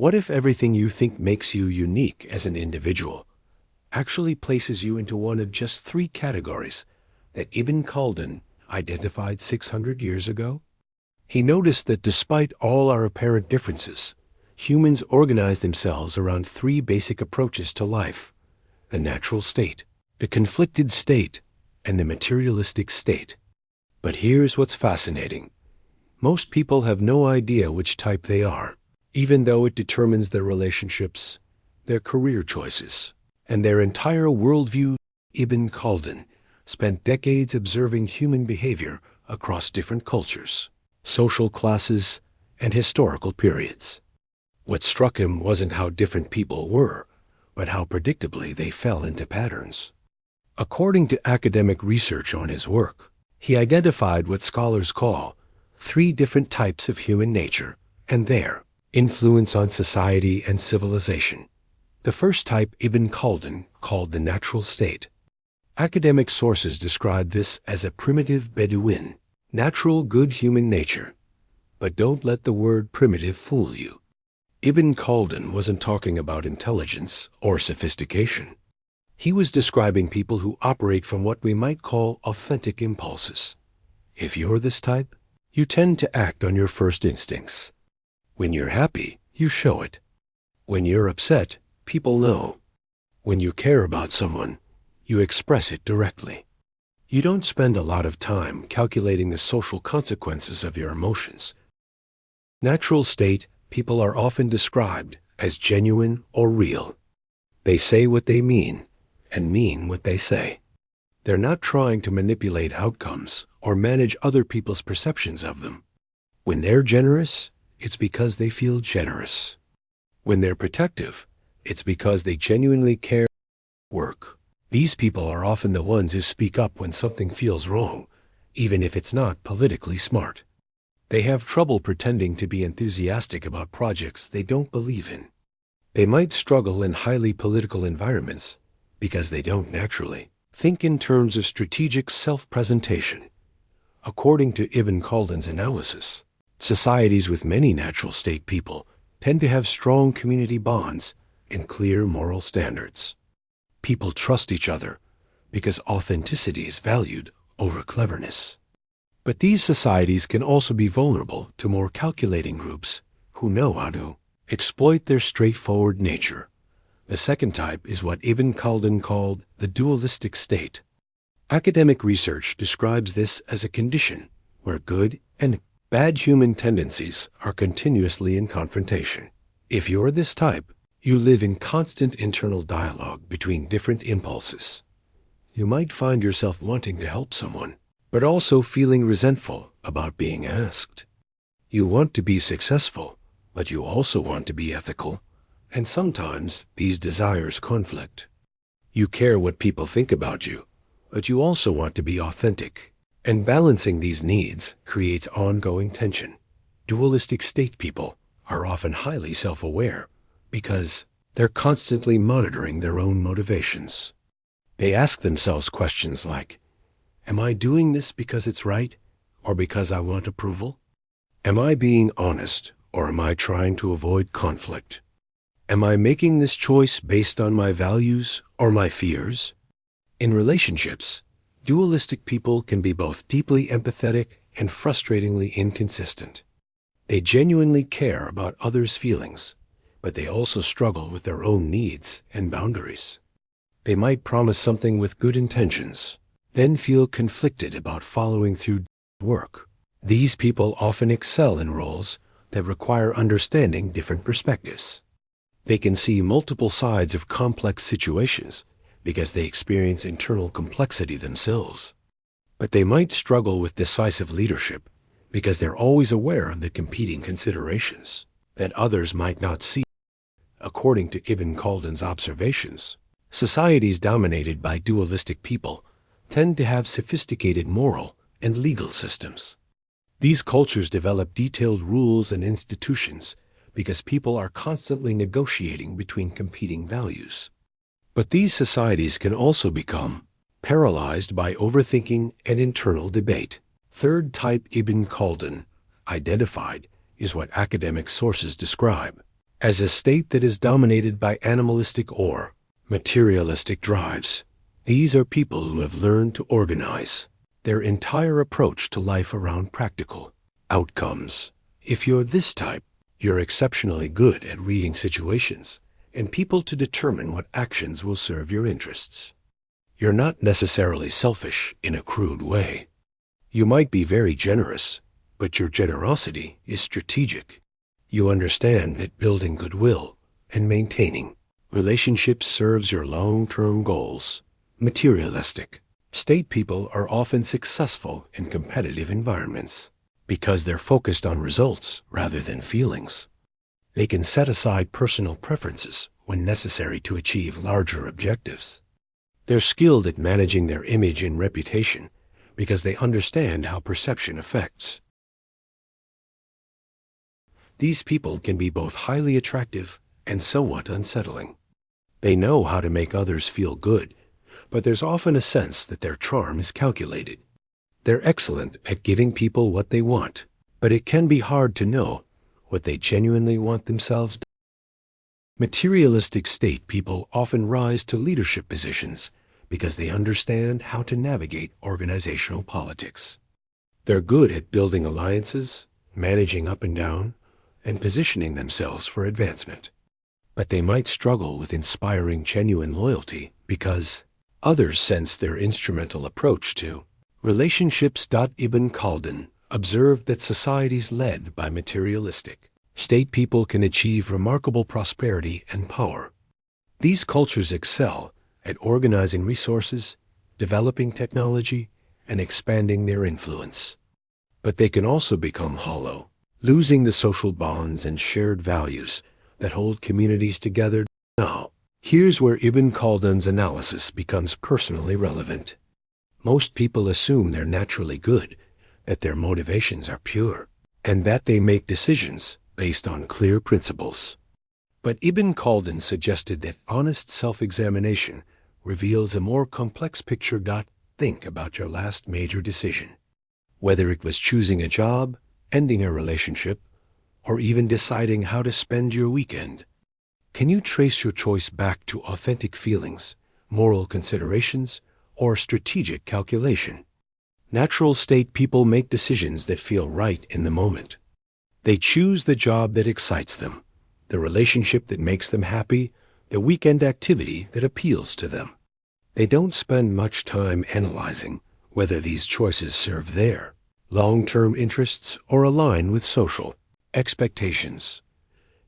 What if everything you think makes you unique as an individual actually places you into one of just three categories that Ibn Khaldun identified 600 years ago? He noticed that despite all our apparent differences, humans organize themselves around three basic approaches to life: the natural state, the conflicted state, and the materialistic state. But here's what's fascinating. Most people have no idea which type they are, even though it determines their relationships, their career choices, and their entire worldview. Ibn Khaldun spent decades observing human behavior across different cultures, social classes, and historical periods. What struck him wasn't how different people were, but how predictably they fell into patterns. According to academic research on his work, he identified what scholars call three different types of human nature and their influence on society and civilization. The first type Ibn Khaldun called the natural state. Academic sources describe this as a primitive Bedouin, natural good human nature. But don't let the word primitive fool you. Ibn Khaldun wasn't talking about intelligence or sophistication. He was describing people who operate from what we might call authentic impulses. If you're this type, you tend to act on your first instincts. When you're happy, you show it. When you're upset, people know. When you care about someone, you express it directly. You don't spend a lot of time calculating the social consequences of your emotions. Natural state people are often described as genuine or real. They say what they mean and mean what they say. They're not trying to manipulate outcomes or manage other people's perceptions of them. When they're generous, it's because they feel generous. When they're protective, it's because they genuinely care. Work. These people are often the ones who speak up when something feels wrong, even if it's not politically smart. They have trouble pretending to be enthusiastic about projects they don't believe in. They might struggle in highly political environments because they don't naturally think in terms of strategic self-presentation. According to Ibn Khaldun's analysis, societies with many natural state people tend to have strong community bonds and clear moral standards. People trust each other because authenticity is valued over cleverness. But these societies can also be vulnerable to more calculating groups who know how to exploit their straightforward nature. The second type is what Ibn Khaldun called the dualistic state. Academic research describes this as a condition where good and bad human tendencies are continuously in confrontation. If you're this type, you live in constant internal dialogue between different impulses. You might find yourself wanting to help someone, but also feeling resentful about being asked. You want to be successful, but you also want to be ethical, and sometimes these desires conflict. You care what people think about you, but you also want to be authentic, and balancing these needs creates ongoing tension. Dualistic state people are often highly self-aware because they're constantly monitoring their own motivations. They ask themselves questions like, am I doing this because it's right, or because I want approval? Am I being honest, or am I trying to avoid conflict? Am I making this choice based on my values or my fears? In relationships, dualistic people can be both deeply empathetic and frustratingly inconsistent. They genuinely care about others' feelings, but they also struggle with their own needs and boundaries. They might promise something with good intentions, then feel conflicted about following through work. These people often excel in roles that require understanding different perspectives. They can see multiple sides of complex situations because they experience internal complexity themselves. But they might struggle with decisive leadership because they're always aware of the competing considerations that others might not see. According to Ibn Khaldun's observations, societies dominated by dualistic people tend to have sophisticated moral and legal systems. These cultures develop detailed rules and institutions because people are constantly negotiating between competing values. But these societies can also become paralyzed by overthinking and internal debate. Third type Ibn Khaldun identified is what academic sources describe as a state that is dominated by animalistic or materialistic drives. These are people who have learned to organize their entire approach to life around practical outcomes. If you're this type, you're exceptionally good at reading situations and people to determine what actions will serve your interests. You're not necessarily selfish in a crude way. You might be very generous, but your generosity is strategic. You understand that building goodwill and maintaining relationships serves your long-term goals. Materialistic state people are often successful in competitive environments because they're focused on results rather than feelings. They can set aside personal preferences when necessary to achieve larger objectives. They're skilled at managing their image and reputation because they understand how perception affects. These people can be both highly attractive and somewhat unsettling. They know how to make others feel good, but there's often a sense that their charm is calculated. They're excellent at giving people what they want, but it can be hard to know what they genuinely want themselves. Materialistic state people often rise to leadership positions because they understand how to navigate organizational politics. They're good at building alliances, managing up and down, and positioning themselves for advancement. But they might struggle with inspiring genuine loyalty because others sense their instrumental approach to relationships. Ibn Khaldun observed that societies led by materialistic state people can achieve remarkable prosperity and power. These cultures excel at organizing resources, developing technology, and expanding their influence. But they can also become hollow, losing the social bonds and shared values that hold communities together. Now, here's where Ibn Khaldun's analysis becomes personally relevant. Most people assume they're naturally good, that their motivations are pure, and that they make decisions based on clear principles. But Ibn Khaldun suggested that honest self-examination reveals a more complex picture. Think about your last major decision. Whether it was choosing a job, ending a relationship, or even deciding how to spend your weekend. Can you trace your choice back to authentic feelings, moral considerations, or strategic calculation? Natural state people make decisions that feel right in the moment. They choose the job that excites them, the relationship that makes them happy, the weekend activity that appeals to them. They don't spend much time analyzing whether these choices serve their long-term interests or align with social expectations.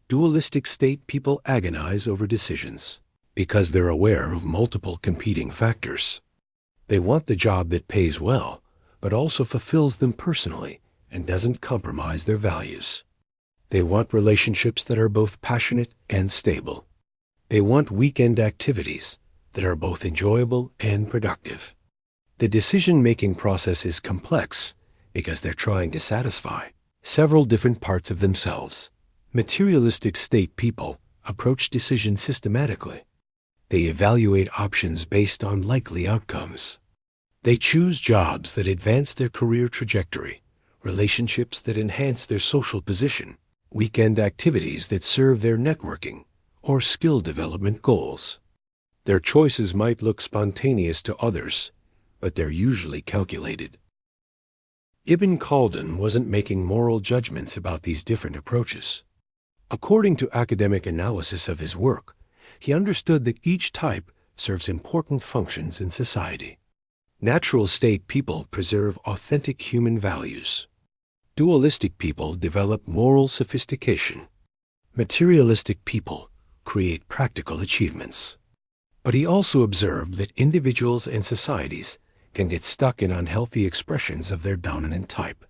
Dualistic state people agonize over decisions because they're aware of multiple competing factors. They want the job that pays well, but also fulfills them personally and doesn't compromise their values. They want relationships that are both passionate and stable. They want weekend activities that are both enjoyable and productive. The decision-making process is complex because they're trying to satisfy several different parts of themselves. Materialistic state people approach decisions systematically. They evaluate options based on likely outcomes. They choose jobs that advance their career trajectory, relationships that enhance their social position, weekend activities that serve their networking or skill development goals. Their choices might look spontaneous to others, but they're usually calculated. Ibn Khaldun wasn't making moral judgments about these different approaches. According to academic analysis of his work, he understood that each type serves important functions in society. Natural state people preserve authentic human values. Dualistic people develop moral sophistication. Materialistic people create practical achievements. But he also observed that individuals and societies can get stuck in unhealthy expressions of their dominant type.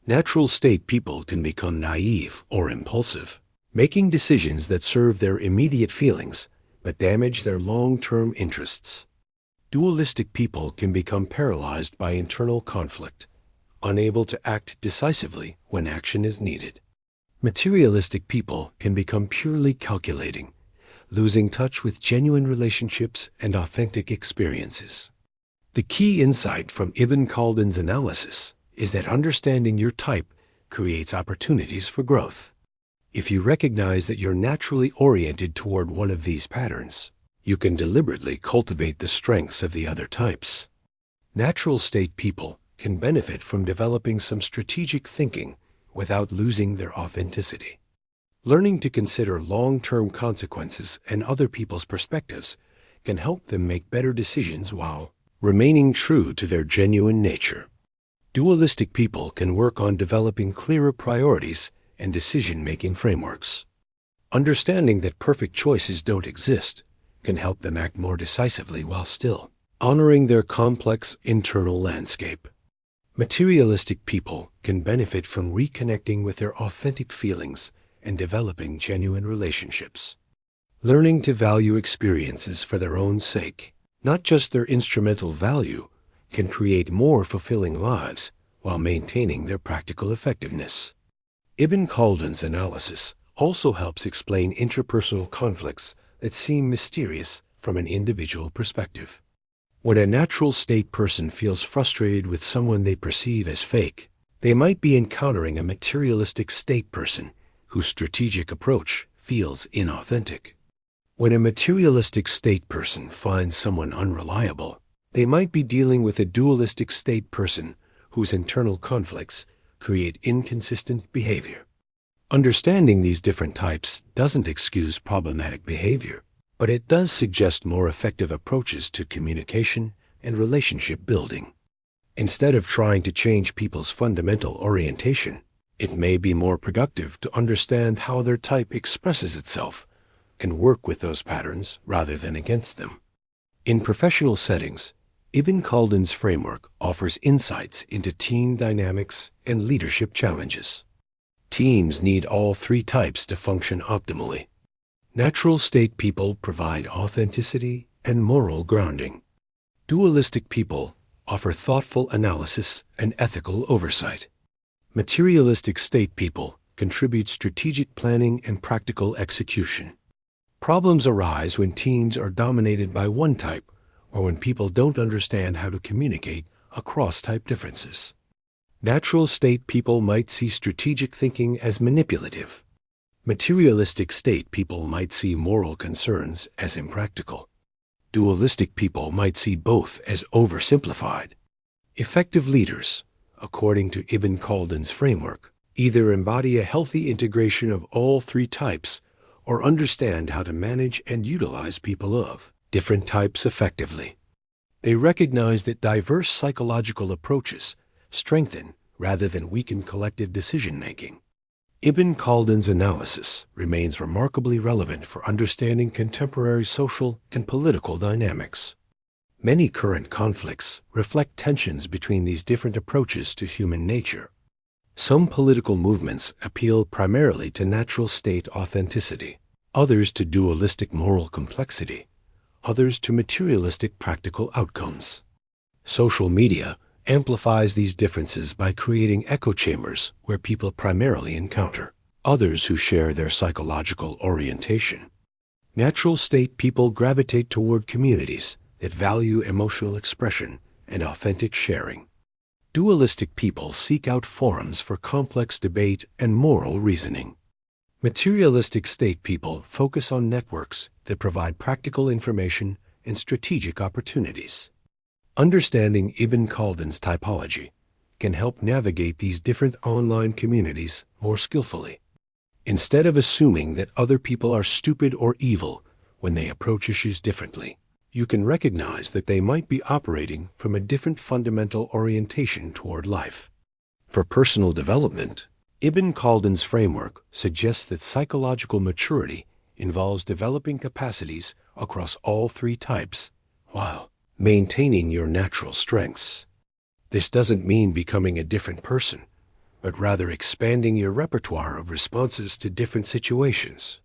Natural state people can become naive or impulsive, making decisions that serve their immediate feelings but damage their long-term interests. Dualistic people can become paralyzed by internal conflict, unable to act decisively when action is needed. Materialistic people can become purely calculating, losing touch with genuine relationships and authentic experiences. The key insight from Ibn Khaldun's analysis is that understanding your type creates opportunities for growth. If you recognize that you're naturally oriented toward one of these patterns, you can deliberately cultivate the strengths of the other types. Natural state people can benefit from developing some strategic thinking without losing their authenticity. Learning to consider long-term consequences and other people's perspectives can help them make better decisions while remaining true to their genuine nature. Dualistic people can work on developing clearer priorities and decision-making frameworks. Understanding that perfect choices don't exist can help them act more decisively while still honoring their complex internal landscape. Materialistic people can benefit from reconnecting with their authentic feelings and developing genuine relationships. Learning to value experiences for their own sake, not just their instrumental value, can create more fulfilling lives while maintaining their practical effectiveness. Ibn Khaldun's analysis also helps explain interpersonal conflicts that seem mysterious from an individual perspective. When a natural state person feels frustrated with someone they perceive as fake, they might be encountering a materialistic state person whose strategic approach feels inauthentic. When a materialistic state person finds someone unreliable, they might be dealing with a dualistic state person whose internal conflicts create inconsistent behavior. Understanding these different types doesn't excuse problematic behavior, but it does suggest more effective approaches to communication and relationship building. Instead of trying to change people's fundamental orientation, it may be more productive to understand how their type expresses itself and work with those patterns rather than against them. In professional settings, Ibn Khaldun's framework offers insights into team dynamics and leadership challenges. Teams need all three types to function optimally. Natural state people provide authenticity and moral grounding. Dualistic people offer thoughtful analysis and ethical oversight. Materialistic state people contribute strategic planning and practical execution. Problems arise when teams are dominated by one type or when people don't understand how to communicate across type differences. Natural state people might see strategic thinking as manipulative. Materialistic state people might see moral concerns as impractical. Dualistic people might see both as oversimplified. Effective leaders, according to Ibn Khaldun's framework, either embody a healthy integration of all three types or understand how to manage and utilize people of different types effectively. They recognize that diverse psychological approaches strengthen rather than weaken collective decision-making. Ibn Khaldun's analysis remains remarkably relevant for understanding contemporary social and political dynamics. Many current conflicts reflect tensions between these different approaches to human nature. Some political movements appeal primarily to natural state authenticity, others to dualistic moral complexity, others to materialistic practical outcomes. Social media amplifies these differences by creating echo chambers where people primarily encounter others who share their psychological orientation. Natural state people gravitate toward communities that value emotional expression and authentic sharing. Dualistic people seek out forums for complex debate and moral reasoning. Materialistic state people focus on networks that provide practical information and strategic opportunities. Understanding Ibn Khaldun's typology can help navigate these different online communities more skillfully. Instead of assuming that other people are stupid or evil when they approach issues differently, you can recognize that they might be operating from a different fundamental orientation toward life. For personal development, Ibn Khaldun's framework suggests that psychological maturity involves developing capacities across all three types, while maintaining your natural strengths. This doesn't mean becoming a different person, but rather expanding your repertoire of responses to different situations.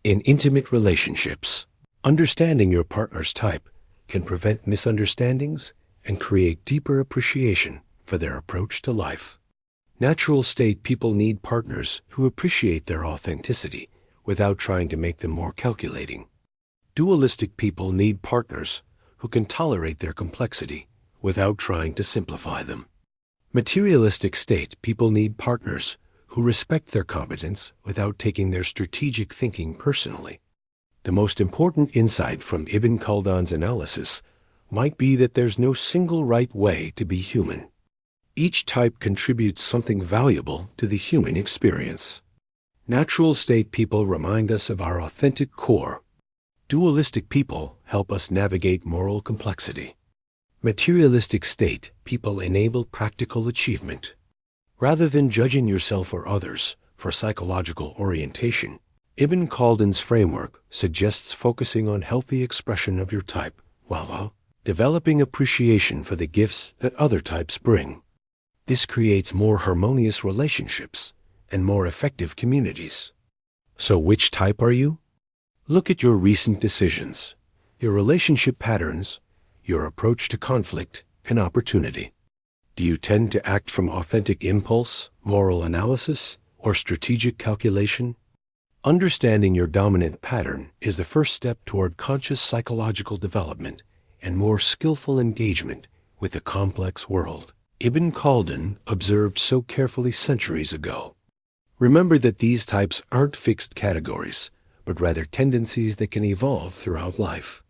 In intimate relationships, understanding your partner's type can prevent misunderstandings and create deeper appreciation for their approach to life. Natural state people need partners who appreciate their authenticity without trying to make them more calculating. Dualistic people need partners who can tolerate their complexity without trying to simplify them. Materialistic state people need partners who respect their competence without taking their strategic thinking personally. The most important insight from Ibn Khaldun's analysis might be that there's no single right way to be human. Each type contributes something valuable to the human experience. Natural state people remind us of our authentic core. Dualistic people help us navigate moral complexity. Materialistic state people enable practical achievement. Rather than judging yourself or others for psychological orientation, Ibn Khaldun's framework suggests focusing on healthy expression of your type while developing appreciation for the gifts that other types bring. This creates more harmonious relationships and more effective communities. So which type are you? Look at your recent decisions, your relationship patterns, your approach to conflict and opportunity. Do you tend to act from authentic impulse, moral analysis, or strategic calculation? Understanding your dominant pattern is the first step toward conscious psychological development and more skillful engagement with the complex world Ibn Khaldun observed so carefully centuries ago. Remember that these types aren't fixed categories, but rather tendencies that can evolve throughout life.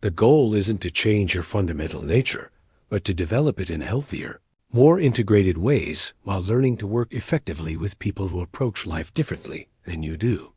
The goal isn't to change your fundamental nature, but to develop it in healthier, more integrated ways while learning to work effectively with people who approach life differently than you do.